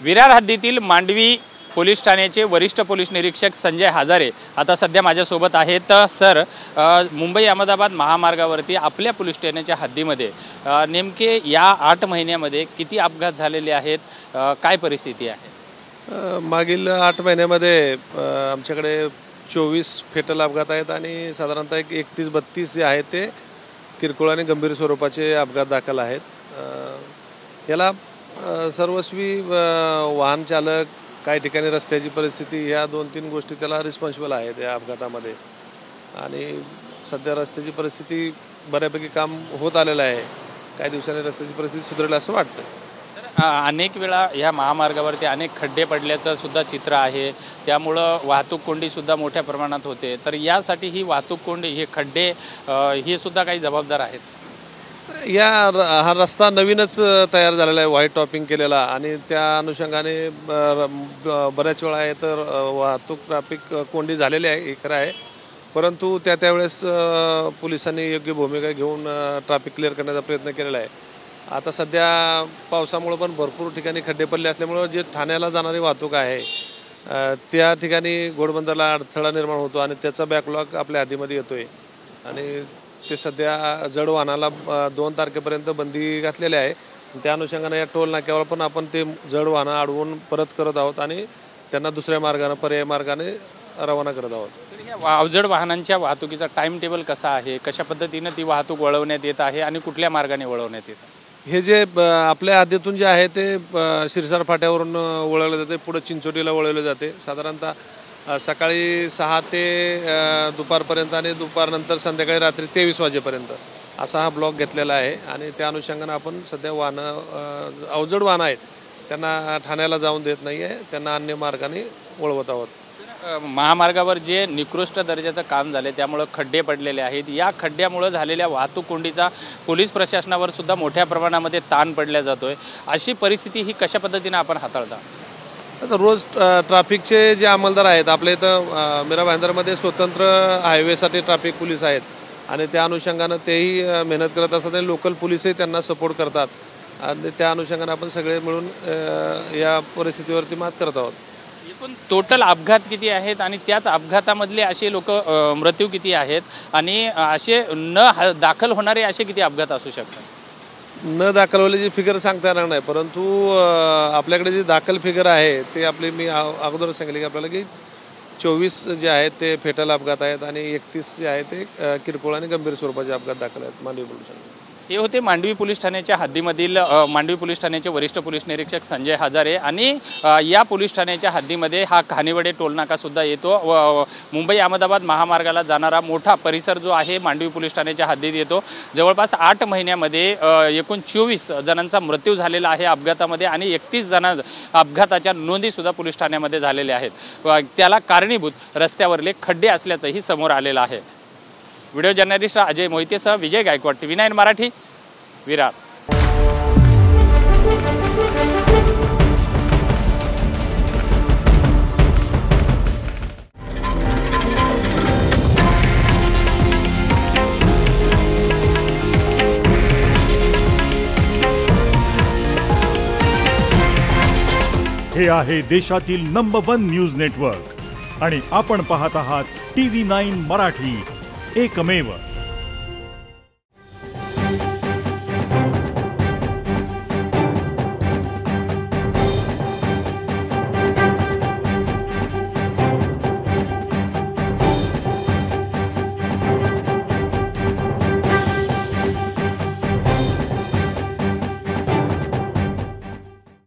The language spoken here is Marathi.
विरार हद्दीतील मांडवी पोलीस ठाण्याचे वरिष्ठ पोलीस निरीक्षक संजय हजारे आता सध्या माझ्यासोबत आहेत। सर, मुंबई अहमदाबाद महामार्गावरती आपल्या पोलीस ठाण्याच्या हद्दीमध्ये नेमके या 8 महिन्यामध्ये किती अपघात झालेले आहेत, काय परिस्थिती आहे? मागील 8 महिन्यामध्ये आमच्याकडे 24 फेटल अपघात आहेत आणि साधारणतः 31-32 जे आहेत ते किरकोळ आणि गंभीर स्वरूपाचे अपघात दाखल आहेत। याला सर्वस्वी वाहन चालक, काही ठिकाणी रस्त्याची परिस्थिती, ह्या 2-3 गोष्टी त्याला रिस्पॉन्सिबल आहेत या अपघातामध्ये। आणि सध्या रस्त्याची परिस्थिती बऱ्यापैकी काम होत आलेलं आहे, काही दिवसांनी रस्त्याची परिस्थिती सुधारेल असं वाटतं। अनेक वेळा ह्या महामार्गावरती अनेक खड्डे पडल्याचं सुद्धा चित्र आहे, त्यामुळं वाहतूक कोंडीसुद्धा मोठ्या प्रमाणात होते। तर यासाठी ही वाहतूक कोंडी, हे खड्डे हे सुद्धा काही जबाबदार आहेत? हा रस्ता नवीनच तयार झालेला आहे, व्हाईट टॉपिंग केलेला, आणि त्या अनुषंगाने बऱ्याच वेळा आहे तर वाहतूक ट्रॅफिक कोंडी झालेली आहे, हे खरं आहे। परंतु त्यावेळेस पोलिसांनी योग्य भूमिका घेऊन ट्रॅफिक क्लिअर करण्याचा प्रयत्न केलेला आहे। आता सध्या पावसामुळे पण भरपूर ठिकाणी खड्डे पडले असल्यामुळं जे ठाण्याला जाणारी वाहतूक आहे त्या ठिकाणी घोडबंदरला अडथळा निर्माण होतो आणि त्याचा बॅकलॉग आपल्या हद्दीमध्ये येतोय। आणि ते सध्या जड वाहनाला 2 तारखेपर्यंत बंदी घातलेली आहे। त्या अनुषंगाने या टोल नाक्यावर पण आपण ते जड वाहनं अडवून परत करत आहोत आणि त्यांना दुसऱ्या मार्गाने, पर्यायी मार्गाने रवाना करत आहोत। अवजड वाहनांच्या वाहतुकीचा टाइम टेबल कसा आहे, कशा पद्धतीने ती वाहतूक वळवण्यात येत आहे आणि कुठल्या मार्गाने वळवण्यात येत आहे? हे जे आपल्या हद्दीतून जे आहे ते शिरसार फाट्यावरून वळवलं जाते, पुढे चिंचोटीला वळवले जाते। साधारणतः सकाळी 6 ते दुपारपर्यंत आणि दुपारनंतर संध्याकाळी रात्री 23 वाजेपर्यंत असा हा ब्लॉक घेतलेला आहे। आणि त्या अनुषंगाने आपण सध्या वाहनं, अवजड वाहनं आहेत त्यांना ठाण्याला जाऊन देत नाही आहे, त्यांना अन्य मार्गाने वळवत आहोत। महामार्गावर जे निकृष्ट दर्जाचं काम झाले त्यामुळे खड्डे पडलेले आहेत, या खड्ड्यामुळे झालेल्या वाहतूक कोंडीचा पोलीस प्रशासनावर सुद्धा मोठ्या प्रमाणामध्ये ताण पडला जातोय। अशी परिस्थिती ही कशा पद्धतीने आपण हाताळता? आता रोज ट्रॅफिकचे जे अंमलदार आहेत आपल्या इथं मीरा भाईंदरमध्ये स्वतंत्र हायवेसाठी ट्रॅफिक पोलीस आहेत आणि त्या अनुषंगानं तेही मेहनत करत असतात आणि लोकल पोलीसही त्यांना सपोर्ट करतात आणि त्या अनुषंगाने आपण सगळे मिळून या परिस्थितीवरती मात करत आहोत। एकूण टोटल अपघात किती आहेत आणि त्याच अपघातामधले असे लोक मृत्यू किती आहेत आणि असे दाखल होणारे असे किती अपघात असू शकतात? न दाखलवलेली फिगर सांगता येणार नाही, परंतु आपल्याकडे जी दाखल फिगर आहे ते आपली मी अगोदर सांगितले की आपल्याला की 24 जे आहेत ते फेटल अपघात आहेत आणि 31 जे आहेत ते किरकोळ आणि गंभीर स्वरूपाचे अपघात दाखल आहेत मांडवी पोलीस ठाण्यात। हे होते मांडवी पोलीस ठाण्याच्या हद्दीमधील मांडवी पोलीस ठाण्याचे वरिष्ठ पोलीस निरीक्षक संजय हजारे। आणि या पोलीस ठाण्याच्या हद्दीमध्ये हा खानिवडे टोलनाका सुद्धा येतो। मुंबई अहमदाबाद महामार्गाला जाणारा मोठा परिसर जो आहे मांडवी पोलीस ठाण्याच्या हद्दीत येतो। जवळपास 8 महिन्यामध्ये एकूण 24 जणांचा मृत्यू झालेला आहे अपघातामध्ये आणि 31 जण अपघाताच्या नोंदीसुद्धा पोलीस ठाण्यामध्ये झालेल्या आहेत। त्याला कारणीभूत रस्त्यावरले खड्डे असल्याचंही समोर आलेलं आहे। व्हिडिओ जर्नलिस्ट अजय मोहितेसह विजय गायकवाड, TV9 मराठी, विरार। हे आहे देशातील नंबर 1 न्यूज नेटवर्क आणि आपण पाहत आहात TV9 मराठी, एकमेव।